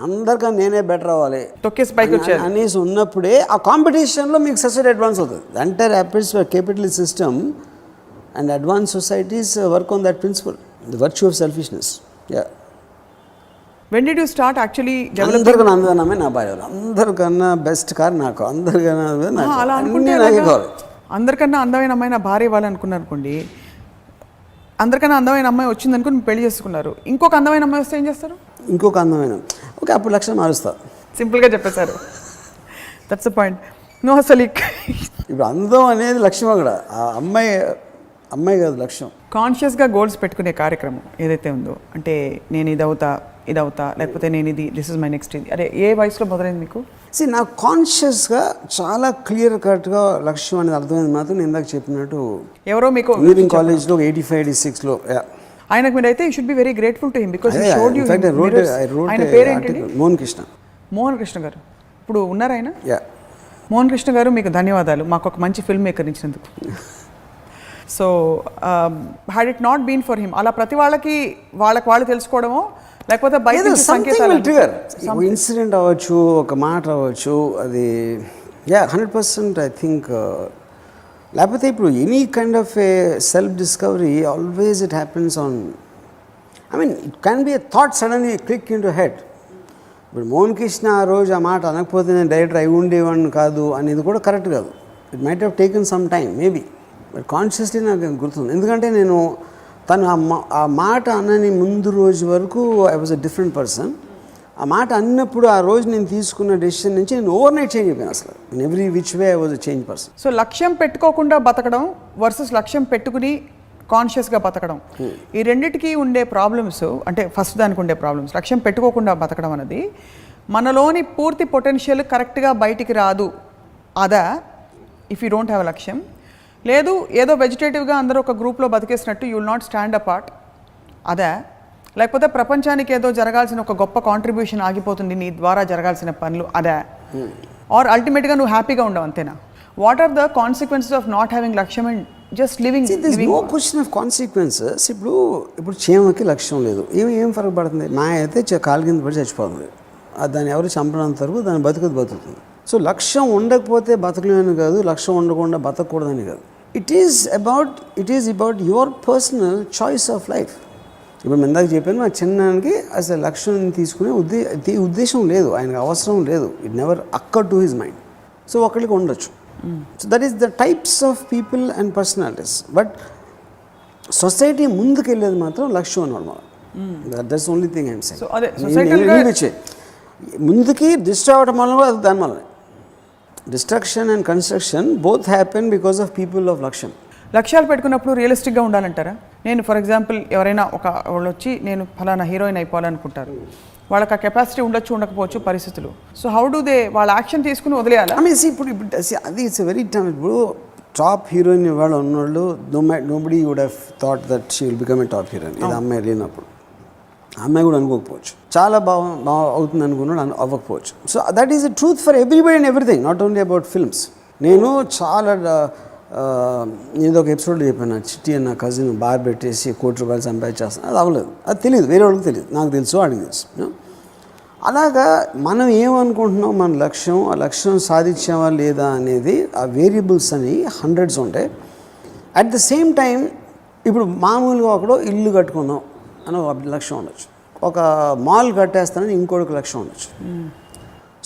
అందరికన్నా నేనే బెటర్ అవ్వాలి, తొక్కేసి పైకి వచ్చేది అనేసి ఉన్నప్పుడే ఆ కాంపిటీషన్లో మీకు సొసైటీ అడ్వాన్స్ అవుతుంది. The entire capitalist system and advance societies work on that principle, the virtue of selfishness. When did you start actually? అందరికన్నా అందమే నా భార్య, అందరికన్నా బెస్ట్ కార్ నాకు, అందరికన్నా అలా అనుకుంటే నాకే కావాలి. అందరికన్నా అందమైన అమ్మాయి నా భార్య వాళ్ళు అనుకున్నారు అనుకోండి, అందరికన్నా అందమైన అమ్మాయి వచ్చింది అనుకుని పెళ్లి చేసుకున్నారు, ఇంకొక అందమైన అమ్మాయి వస్తే ఏం చేస్తారు? ఇంకొక అందమైన, ఓకే అప్పుడు లక్ష్యం మారుస్తా. సింపుల్గా చెప్పేశారు, దట్స్ ద పాయింట్. నో అసలు ఇప్పుడు అందం అనేది లక్ష్యం, అక్కడ ఆ అమ్మాయి కాదు లక్ష్యం. కాన్షియస్గా గోల్స్ పెట్టుకునే కార్యక్రమం ఏదైతే ఉందో, అంటే నేను ఇది అవుతా లేకపోతే నేను దిస్ ఇస్ మై నెక్స్ట్, ఇది అదే ఏ వయసులో మొదలైంది మీకు? నాకు కాన్షియస్గా చాలా క్లియర్ కట్గా లక్ష్యం అనేది అర్థమైంది మాత్రం నేను ఇందాక చెప్పినట్టు ఎవరో మీకు ఇంజనీరింగ్ కాలేజ్లో 85-86లో. ఆయనకు మీరు అయితే you should be very grateful to him, because ఆయన పేరేంటి? మోహన్ కృష్ణ గారు. ఇప్పుడు ఉన్నారు ఆయన? మోహన్ కృష్ణ గారు, మీకు ధన్యవాదాలు మాకు ఒక మంచి ఫిల్మ్ మేకర్ ఇచ్చినందుకు. So had it not been for him, అలా ప్రతి వాళ్ళకి వాళ్ళు తెలుసుకోవడమో లేకపోతే బయట ఇన్సిడెంట్ అవ్వచ్చు, ఒక మాట అవ్వచ్చు, అది 100% ఐ థింక్. లేకపోతే ఇప్పుడు any kind of a self discovery always it happens on, I mean it can be a thought suddenly click in to head. ఇప్పుడు మోహన్ కృష్ణ ఆ రోజు ఆ మాట అనకపోతే నేను డైరెక్టర్ అయి ఉండేవాడిని కాదు అనేది కూడా కరెక్ట్ కాదు. It might have taken some time maybe, but consciously నాకు గుర్తుంది. ఎందుకంటే నేను తను ఆ మాట అన్నని ముందు రోజు వరకు I was a different person. ఆ మాట అన్నప్పుడు ఆ రోజు నేను తీసుకున్న డెసిషన్ నుంచి నేను ఓవర్ నైట్ చేంజ్ అయిపోయాను. అసలు in every which way I was a change person. So లక్ష్యం పెట్టుకోకుండా బతకడం వర్సెస్ లక్ష్యం పెట్టుకుని కాన్షియస్గా బతకడం, ఈ రెండింటికి ఉండే ప్రాబ్లమ్స్, అంటే ఫస్ట్ దానికి ఉండే ప్రాబ్లమ్స్, లక్ష్యం పెట్టుకోకుండా బతకడం అనేది మనలోని పూర్తి పొటెన్షియల్ కరెక్ట్గా బయటికి రాదు. అదా if you don't have a లక్ష్యం, లేదు ఏదో వెజిటేటివ్గా అందరూ ఒక గ్రూప్లో బతికేసినట్టు you will not stand apart అదే, లేకపోతే ప్రపంచానికి ఏదో జరగాల్సిన ఒక గొప్ప కాంట్రిబ్యూషన్ ఆగిపోతుంది నీ ద్వారా జరగాల్సిన పనులు అదే, ఆర్ అల్టిమేట్గా నువ్వు హ్యాపీగా ఉండవు అంతేనా? What are the consequences of not having లక్ష్యం and just living? No question of consequences. ఇప్పుడు చీమకి లక్ష్యం లేదు, ఏం ఫరక పడుతుంది? మా అయితే కాలు కింద పడి చచ్చిపోతుంది, దాన్ని ఎవరు చంపనంత వరకు దాన్ని బతుకుతుంది. సో లక్ష్యం ఉండకపోతే బతకలేమని కాదు, లక్ష్యం ఉండకుండా బతకూడదని కాదు. It is about your personal choice of life. ఇప్పుడు మేము ఇందాక చెప్పాను, మా చిన్నానికి అసలు లక్ష్యం తీసుకునే ఉద్దేశం లేదు, ఆయనకు అవసరం లేదు. It never అక్కర్ to his mind. So ఒకరికి ఉండొచ్చు. So that is the types of people and personalities. But society ముందుకు వెళ్ళేది మాత్రం లక్ష్యం అన్నమాట. That's only thing I'm saying. ముందుకి డిస్ట్రాయ్ అవ్వడం వల్ల అది దాని వల్ల destruction and construction both happen because of people of లక్ష్యం. లక్ష్యాలు పెట్టుకున్నప్పుడు రియలిస్టిక్గా ఉండాలంటారా? నేను ఫర్ ఎగ్జాంపుల్ ఎవరైనా వాళ్ళు వచ్చి నేను ఫలానా హీరోయిన్ అయిపోవాలనుకుంటారు, వాళ్ళకి ఆ కెపాసిటీ ఉండొచ్చు ఉండకపోవచ్చు పరిస్థితులు. సో హౌ డూ దే వాళ్ళ యాక్షన్ తీసుకుని వదిలేయాలి? ఇప్పుడు అది ఇట్స్ వెరీ టైమ్. ఇప్పుడు టాప్ హీరోయిన్ ఇవాళ ఉన్నవాళ్ళు nobody would have thought that she will become a top heroine. ఇది అమ్మాయి లేనప్పుడు అమ్మాయి కూడా అనుకోకపోవచ్చు, చాలా బాగా అవుతుంది అనుకున్నాడు, అవ్వకపోవచ్చు. So that is the truth for everybody and everything, not only about films. నేను చాలా ఏదో ఒక ఎపిసోడ్ చెప్పాను, నా చిట్టి అని నా కజిన్ బార్ పెట్టేసి ₹1,00,00,000 సంపాదించేస్తాను. అది అవ్వలేదు, అది తెలియదు, వేరే వాళ్ళకి తెలియదు, నాకు తెలుసు వాడికి తెలుసు. అలాగా మనం ఏమనుకుంటున్నాం, మన లక్ష్యం, ఆ లక్ష్యం సాధించావా లేదా అనేది ఆ వేరియబుల్స్ అని హండ్రెడ్స్ ఉంటాయి. అట్ ద సేమ్ టైం ఇప్పుడు మామూలుగా ఒకడు ఇల్లు కట్టుకుందాం అని ఒక లక్ష్యం ఉండొచ్చు, ఒక మాల్ కట్టేస్తానని ఇంకొక లక్ష్యం ఉండొచ్చు.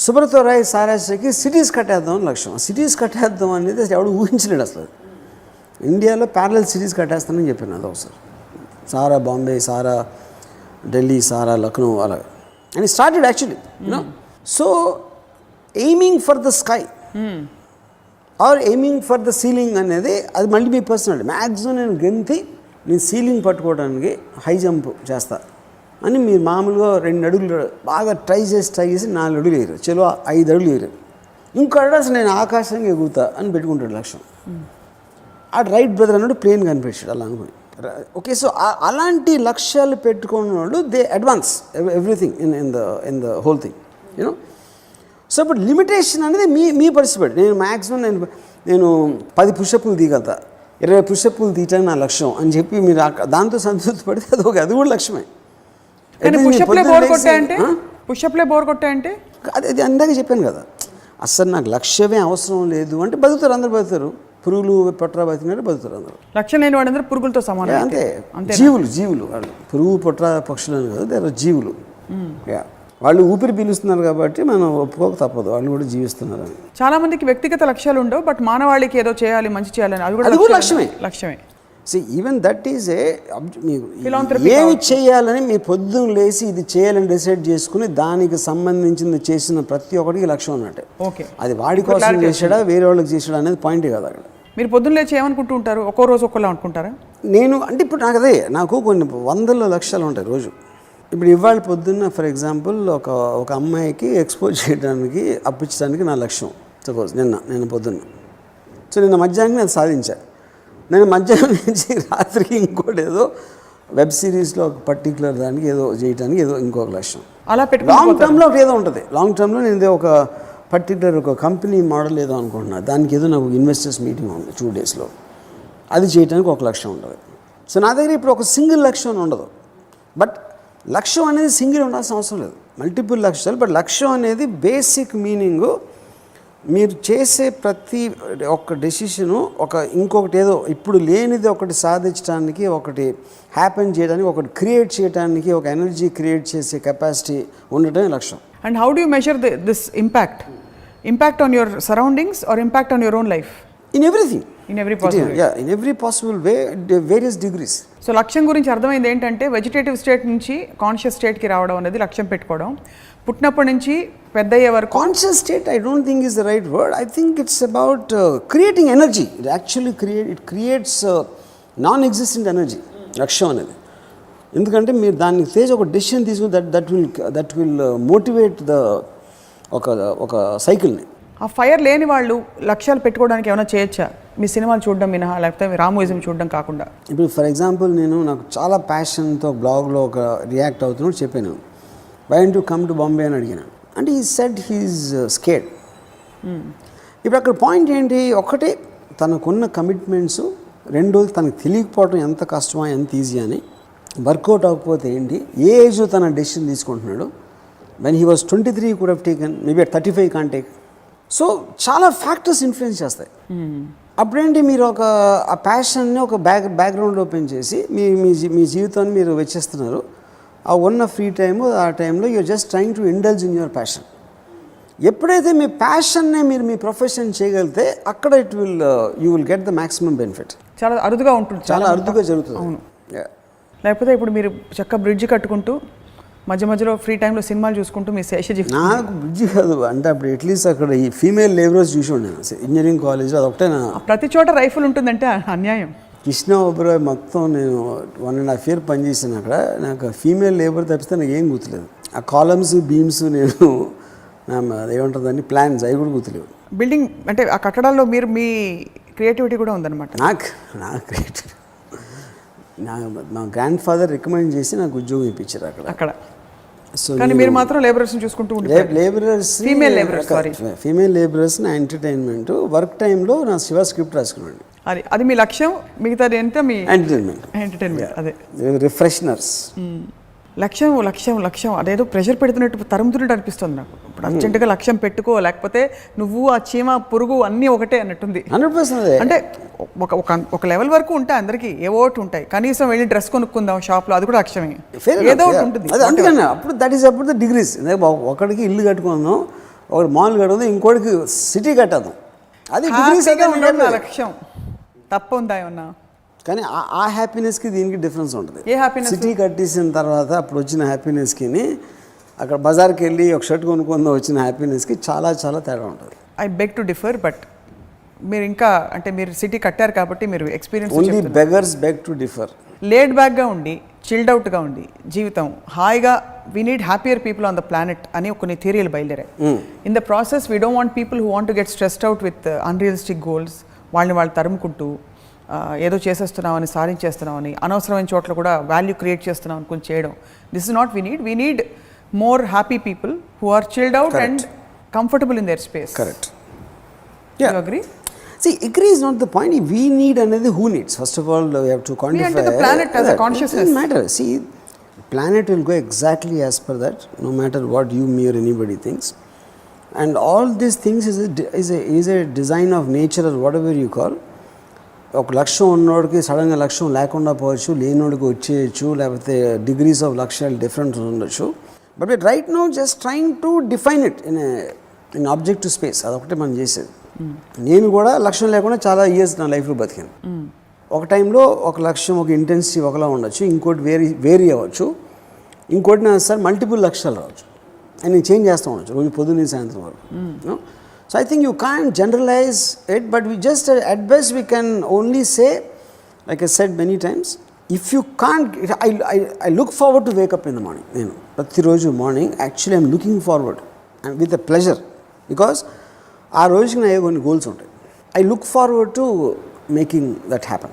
సుబ్రతో రాయ్ సారాశ్రీకి సిటీస్ కట్టేద్దాం అని లక్ష్యం. సిటీస్ కట్టేద్దాం అనేది ఎవడు ఊహించలేడు అసలు. ఇండియాలో ప్యారలల్ సిటీస్ కట్టేస్తానని చెప్పాను అది ఒకసారి. సారా బాంబే, సారా ఢిల్లీ, సారా లక్నో, అలా. And started actually you know. So aiming for the sky are aiming for the ceiling అనేది అది మళ్ళీ మీ పర్సనాలిటీ. మ్యాక్సిమం నేను సీలింగ్ పట్టుకోవడానికి హై జంప్ చేస్తా అని మీరు మామూలుగా 2 అడుగులు బాగా ట్రై చేసి 4 అడుగులు వేయరు, చలో 5 అడుగులు వేయరు, ఇంకో అసలు నేను ఆకాశంగా ఎగురుతా అని పెట్టుకుంటాడు లక్ష్యం. ఆ రైట్ బ్రదర్ అన్నాడు ప్లేన్ కనిపించాడు అలా అనుకుని. ఓకే, సో అలాంటి లక్ష్యాలు పెట్టుకున్న వాళ్ళు they advance everything in the whole thing you know. So ఇప్పుడు లిమిటేషన్ అనేది మీ పరిస్థితి. నేను మ్యాక్సిమం నేను 10 పుషప్లు తీయగలుగుతా, 20 పుషప్లు తీయటం నా లక్ష్యం అని చెప్పి మీరు దాంతో సంతృప్తి పడితే అది కూడా లక్ష్యమే. పుషప్లే బోర్ కొట్టాయంటే అది అందాక చెప్పాను కదా, అసలు నాకు లక్ష్యమే అవసరం లేదు అంటే బతుకుతారు, అందరు బతుకుతారు. పురుగులు పొట్ర బతికినట్టు బతుకుతారు అందరూ. లక్ష్యం లేని వాళ్ళందరూ పురుగులతో సమానం. అంతే, జీవులు వాళ్ళు. పురుగు పొట్ర పక్షులు అని కాదు, దేర్ ఆర్ జీవులు. వాళ్ళు ఊపిరి పీలుస్తున్నారు కాబట్టి మనం ఒప్పుకోక తప్పదు, వాళ్ళు కూడా జీవిస్తున్నారు అని. చాలా మందికి వ్యక్తిగత లక్ష్యాలు ఉండవు, బట్ మానవాళికి ఏదో చేయాలి, మంచి చేయాలని అది కూడా లక్ష్యమే. సో ఈవెన్ దట్ ఈజ్ ఏమి చేయాలని మీ పొద్దున్న లేసి ఇది చేయాలని డిసైడ్ చేసుకుని దానికి సంబంధించింది చేసిన ప్రతి ఒక్కడికి లక్ష్యం అన్నట్టే. ఓకే, అది వాడి కోసం చేసాడా వేరే వాళ్ళకి చేసాడా అనేది పాయింట్ కాదు అక్కడ. మీరు పొద్దున్న లేచి ఏమనుకుంటూ ఉంటారు? ఒక్కో రోజు ఒక్కలా అనుకుంటారా? నేను అంటే ఇప్పుడు నాకు కొన్ని 100 లక్ష్యాలు ఉంటాయి రోజు. ఇప్పుడు ఇవాళ పొద్దున్న ఫర్ ఎగ్జాంపుల్ ఒక అమ్మాయికి ఎక్స్పోజ్ చేయడానికి అప్పించడానికి నా లక్ష్యం. సపోజ్ నిన్న పొద్దున్న, సో నిన్న మధ్యాహ్నం అది సాధించాను. నేను మధ్యాహ్నం నుంచి రాత్రికి ఇంకోటి ఏదో వెబ్ సిరీస్లో ఒక పర్టికులర్ దానికి ఏదో చేయడానికి ఏదో ఇంకొక లక్ష్యం. అలా లాంగ్ టర్మ్లో ఒకటి ఏదో ఉంటుంది. లాంగ్ టర్మ్లో నేను ఒక పర్టికులర్ ఒక కంపెనీ మోడల్ ఏదో అనుకుంటున్నాను, దానికి ఏదో నాకు ఇన్వెస్టర్స్ మీటింగ్ ఉంది 2 డేస్లో, అది చేయడానికి ఒక లక్ష్యం ఉంటుంది. సో నా దగ్గర ఇప్పుడు ఒక సింగిల్ లక్ష్యం ఉండదు. బట్ లక్ష్యం అనేది సింగిల్ ఉండాల్సిన అవసరం లేదు, మల్టిపుల్ లక్ష్యాలు. బట్ లక్ష్యం అనేది బేసిక్ మీనింగు మీరు చేసే ప్రతి ఒక్క డెసిషను ఇంకొకటి ఏదో ఇప్పుడు లేనిది ఒకటి సాధించడానికి, ఒకటి హ్యాపెన్ చేయడానికి, ఒకటి క్రియేట్ చేయడానికి, ఒక ఎనర్జీ క్రియేట్ చేసే కెపాసిటీ ఉండటమే లక్ష్యం. And how do you measure this impact on your surroundings or impact on your own life? In everything, in every possible way, various degrees. సో లక్ష్యం గురించి అర్థమైంది ఏంటంటే వెజిటేటివ్ స్టేట్ నుంచి కాన్షియస్ స్టేట్కి రావడం అనేది లక్ష్యం పెట్టుకోవడం. పుట్టినప్పటి నుంచి పెద్ద అయ్యే వరకు conscious state I don't think is the right word. I think it's about creating energy. It actually creates non existent energy లక్ష్యం అనేది. ఎందుకంటే మీరు దాన్ని ఒక డెసిషన్ తీసుకుని దట్ విల్ మోటివేట్ ద ఒక సైకిల్ని. ఆ ఫైర్ లేని వాళ్ళు లక్ష్యాలు పెట్టుకోవడానికి ఏమైనా చేయొచ్చా మీ సినిమాలు చూడడం మినహా, లేకపోతే రామోయిజం చూడడం కాకుండా? ఇప్పుడు ఫర్ ఎగ్జాంపుల్ నేను నాకు చాలా ప్యాషన్తో బ్లాగ్లో ఒక రియాక్ట్ అవుతున్నాడు చెప్పాను, why to come to Bombay అని అడిగిన, అంటే ఈ సెడ్ హీఈస్ స్కేర్డ్. ఇప్పుడు అక్కడ పాయింట్ ఏంటి, ఒకటి తనకున్న కమిట్మెంట్స్, రెండోది తనకు తెలియకపోవడం ఎంత కష్టమా ఎంత ఈజీ అని, వర్కౌట్ అవ్వకపోతే ఏంటి, ఏ ఏజ్లో తన డెసిషన్ తీసుకుంటున్నాడు. When he was 23 could have taken, maybe at 35 can't take. So చాలా ఫ్యాక్టర్స్ ఇన్ఫ్లుయెన్స్ చేస్తాయి. అప్పుడేంటి మీరు ఒక ఆ ప్యాషన్ని ఒక బ్యాక్గ్రౌండ్ ఓపెన్ చేసి మీ జీవితాన్ని మీరు వెచ్చిస్తున్నారు. ఆ ఉన్న ఫ్రీ టైము ఆ టైంలో you're just trying to indulge in your passion. ఎప్పుడైతే మీ ప్యాషన్నే మీరు మీ ప్రొఫెషన్ చేయగలిగితే అక్కడ you will get the maximum benefit. చాలా అరుదుగా ఉంటుంది, చాలా అరుదుగా జరుగుతుంది. అవును. లేకపోతే ఇప్పుడు మీరు చక్క బ్రిడ్జ్ కట్టుకుంటూ మధ్య మధ్యలో ఫ్రీ టైంలో సినిమాలు చూసుకుంటూ మీ శేష జీవితం. నాకు బ్రిడ్జ్ కాదు అంటే అప్పుడు అట్లీస్ట్ అక్కడ ఈ ఫీమేల్ లేబరర్స్ చూసి ఉండే ఇంజనీరింగ్ కాలేజ్ అదొకటే. ప్రతి చోట రైఫిల్ ఉంటుందంటే అన్యాయం. కృష్ణ ఒబరాయ్ మొత్తం నేను 1.5 year పనిచేసాను అక్కడ. నాకు ఫీమేల్ లేబర్ తప్పిస్తే నాకు ఏం గుర్తులేదు. ఆ కాలమ్స్ బీమ్స్ నేను ఏమంటుందని ప్లాన్స్ అవి కూడా గుర్తులేవు. బిల్డింగ్ అంటే ఆ కట్టడాల్లో మీరు మీ క్రియేటివిటీ కూడా ఉందన్నమాట. నాకు క్రియేటివిటీ మా గ్రాండ్ ఫాదర్ రికమెండ్ చేసి నాకు ఉద్యోగం ఇప్పించారు అక్కడ. సో కానీ మీరు మాత్రం లేబరర్స్ని చూసుకుంటూ లేబరర్స్ ఫీమేల్ లేబరర్స్ నా ఎంటర్టైన్మెంట్ వర్క్ టైంలో నా శివ స్క్రిప్ట్ రాసుకున్నాను. అది మీ లక్ష్యం, మిగతాది ఎంత మీ ఎంటర్టైన్మెంట్. అదే రిఫ్రెషనర్స్. లక్ష్యం లక్ష్యం లక్ష్యం అదేదో ప్రెషర్ పెడుతున్నట్టు తరుముతున్నట్టు అనిపిస్తుంది నాకు. ఇప్పుడు అర్జెంటుగా లక్ష్యం పెట్టుకో, లేకపోతే నువ్వు ఆ చీమ పురుగు అన్నీ ఒకటే అన్నట్టుంది. 100%. అంటే ఒక లెవెల్ వరకు ఉంటాయి, అందరికీ ఏవోటి ఉంటాయి. కనీసం వెళ్ళి డ్రెస్ కొనుక్కుందాం షాప్లో, అది కూడా లక్ష్యమే, ఏదో ఒకటి ఉంటుంది. అందుకని అప్పుడు దట్ ఈస్ అప్పుడు ద డిగ్రీస్. ఒకడికి ఇల్లు కట్టుకుందాం, ఒకటి మాల్ కట్టుకుందాం, ఇంకోటికి సిటీ కట్టేద్దాం, అది డిగ్రీస్ లక్ష్యం. తప్ప ఉందా ఏమన్నా? కానీ ఆ హ్యాపీనెస్కి దీనికి డిఫరెన్స్ ఉంటుంది. ఏ హ్యాపీనెస్? సిటీ కట్టేసిన తర్వాత అప్పుడు వచ్చిన హ్యాపీనెస్కి అక్కడ బజార్కి వెళ్ళి ఒక షర్ట్ కొనుక్కుందాం వచ్చిన హ్యాపీనెస్కి చాలా చాలా తేడా ఉంటుంది. I beg to differ, but మీరు ఇంకా అంటే మీరు సిటీ కట్టారు కాబట్టి మీరు experience. Only beggars beg to differ. Laid బ్యాక్గా ఉండి, చిల్డ్ అవుట్గా ఉండి జీవితం హాయిగా, we need happier people on the planet అని కొన్ని థియరీలు బయలుదేరాయి. In the process we don't want people who want to get stressed out with unrealistic goals, వాళ్ళు తరుముకుంటూ ఏదో చేసేస్తున్నామని, సాధించేస్తున్నామని, అనవసరమైన చోట్ల కూడా వాల్యూ క్రియేట్ చేస్తున్నాం అనుకుని చేయడం. This is not we need more happy people who are chilled out and comfortable in their space. Correct. You agree? See, agree is not the point. We need another who needs. First of all, we have to quantify. We enter the planet as a consciousness. It doesn't matter. See, planet will go exactly as per that, no matter what you, me or anybody thinks. And all these things is a design of nature or whatever you call. ఒక లక్ష్యం ఉన్నోడికి సడన్గా లక్ష్యం లేకుండా పోవచ్చు, లేనోడికి వచ్చేయచ్చు, లేకపోతే degrees of లక్ష్యాలు డిఫరెంట్ ఉండొచ్చు. But right now just trying to define it in objective space. అదొకటి మనం చేసేది. నేను కూడా లక్ష్యం లేకుండా చాలా ఇయర్స్ నా లైఫ్లో బతికాను. ఒక టైంలో ఒక లక్ష్యం, ఒక ఇంటెన్సిటీ ఒకలా ఉండొచ్చు, ఇంకోటి వేరీ అవ్వచ్చు, ఇంకోటి నా సార్ మల్టిపుల్ లక్ష్యాలు రావచ్చు, అండ్ నేను చేంజ్ చేస్తూ ఉండొచ్చు రోజు పొద్దున్న సాయంత్రం వరకు. So I think you can't generalize it, but we just at best we can only say, like I said many times, if you can't, I look forward to wake up in the morning. Prati roju morning actually I'm looking forward and with a pleasure, because aa rojuki na konni goals untayi. I look forward to making that happen,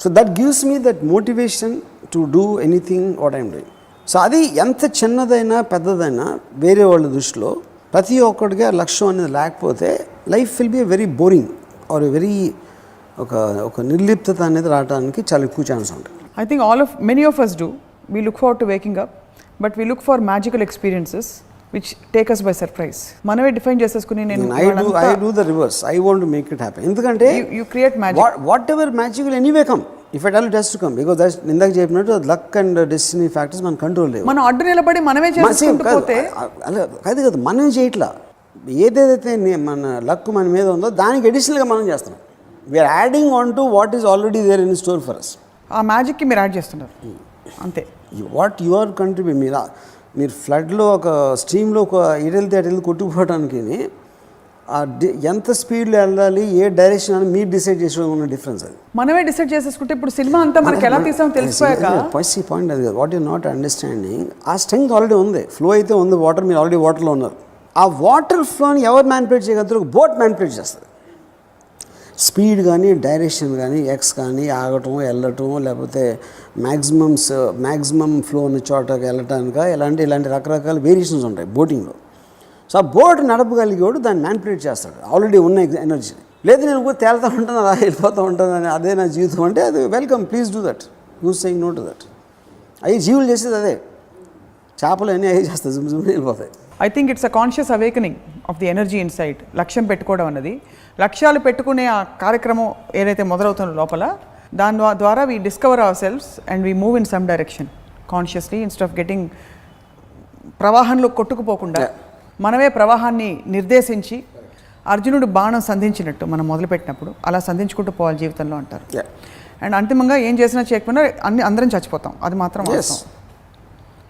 so that gives me that motivation to do anything what I'm doing. So adi enta chinnadaina peddadaina vere vallu drushilo ప్రతి ఒక్కడికి లక్ష్యం అనేది లేకపోతే life will be very boring or very ఒక నిర్లిప్తత అనేది రావడానికి చాలా ఎక్కువ ఛాన్స్ ఉంటుంది. I think many of us do. We look forward to waking up, but we look for magical experiences which take us by surprise. మనమే define చేసేసుకుని I do the reverse. I want to make it happen. ఎందుకంటే you create magic. Whatever magic will anyway come. If at all it has to come, because that's ఇందాక చెప్పినట్టు luck and destiny factors మన control లేవు. మనం అడ్డు నిలబడి మనమే చేసుకుంటూ పోతే కాదు మనం చేయట్లా. ఏదైతే మన లక్ మన మీద ఉందో దానికి అడిషనల్గా మనం చేస్తున్నాం. We're adding on to what is already there in store for us. ఆ మ్యాజిక్కి మీరు యాడ్ చేస్తున్నారు అంతే. వాట్ యువర్ కంట్రిబ్యూట్ మీరు ఫ్లడ్లో ఒక స్ట్రీమ్లో ఒక ఎటెళ్తే కొట్టుకుపోవడానికి ఎంత స్పీడ్లో వెళ్ళాలి, ఏ డైరెక్షన్ అని మీరు డిసైడ్ చేసుకోవడం ఉన్న డిఫరెన్స్. అది మనమే డిసైడ్ చేసేసుకుంటే ఇప్పుడు సినిమా అంతా మనకి ఎలా తీసామో తెలిసిపోయాక పాయింట్ అది కాదు. వాట్ యు నాట్ అండర్స్టాండింగ్, ఆ స్ట్రెంగ్త్ ఆల్రెడీ ఉంది, ఫ్లో అయితే ఉంది, వాటర్ మీరు ఆల్రెడీ వాటర్లో ఉన్నారు. ఆ వాటర్ ఫ్లోని ఎవరు మ్యానిపులేట్ చేయగలుగుతారు? బోట్ మ్యానిపులేట్ చేస్తుంది. స్పీడ్ కానీ, డైరెక్షన్ కానీ, ఎక్స్ కానీ, ఆగటం, వెళ్ళటం, లేకపోతే మ్యాక్సిమం ఫ్లో ఉన్న చోటకి వెళ్ళటానికి ఇలాంటి రకరకాల వేరియేషన్స్ ఉంటాయి బోటింగ్లో. సో ఆ బోట్ నడపగలిగేవాడు దాన్ని మ్యానిపులేట్ చేస్తాడు, ఆల్రెడీ ఉన్న ఎనర్జీ. లేదు నేను కూడా తేలుతూ ఉంటాను, అలా వెళ్ళిపోతూ ఉంటాను అని, అదే నా జీవితం అంటే అది welcome, please do that, use saying no to that. అవి జీవులు చేసేది అదే. చేపలు అన్నీ అవి చేస్తాయి, జుమ్ వెళ్ళిపోతాయి. I think it's a conscious awakening of the energy inside. లక్ష్యం పెట్టుకోవడం అన్నది, లక్ష్యాలు పెట్టుకునే ఆ కార్యక్రమం ఏదైతే మొదలవుతుందో లోపల, దాని ద్వారా we discover ourselves and we move in some direction consciously instead of getting ప్రవాహంలో కొట్టుకుపోకుండా మనమే ప్రవాహాన్ని నిర్దేశించి అర్జునుడు బాణం సంధించినట్టు మనం మొదలుపెట్టినప్పుడు అలా సంధించుకుంటూ పోవాలి జీవితంలో అంటారు. అండ్ అంతిమంగా ఏం చేసినా చేయకపోయినా అందరం చచ్చిపోతాం, అది మాత్రం వాస్తవం.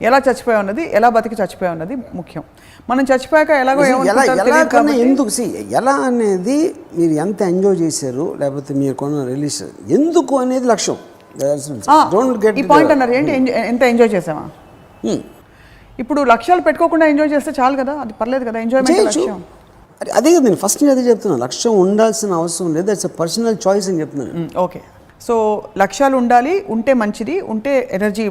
ఎలా చచ్చిపోయా ఉన్నది, ఎలా బతికి చచ్చిపోయా ఉన్నది ముఖ్యం. మనం చచ్చిపోయాక ఎలాగో ఎందుకు ఎలా అనేది మీరు ఎంత ఎంజాయ్ చేశారు, లేకపోతే మీరు కొన్న రిలీజ్ ఎందుకు అనేది లక్ష్యం. ఈ పాయింట్ అన్నారు ఏంటి, ఎంత ఎంజాయ్ చేసామా? ఇప్పుడు లక్ష్యాలు పెట్టుకోకుండా ఎంజాయ్ చేస్తే చాలు కదా, అది పర్లేదు కదా, ఎంజాయ్మెంట్ లక్ష్యం. అదే కదా నేను ఫస్ట్ అదే చెప్తున్నాను, లక్ష్యం ఉండాల్సిన అవసరం లేదు, దట్స్ ఎ పర్సనల్ చాయిస్ అని చెప్తున్నాను. ఓకే, సో లక్ష్యాలు ఉండాలి, ఉంటే మంచిది, ఉంటే ఎనర్జీ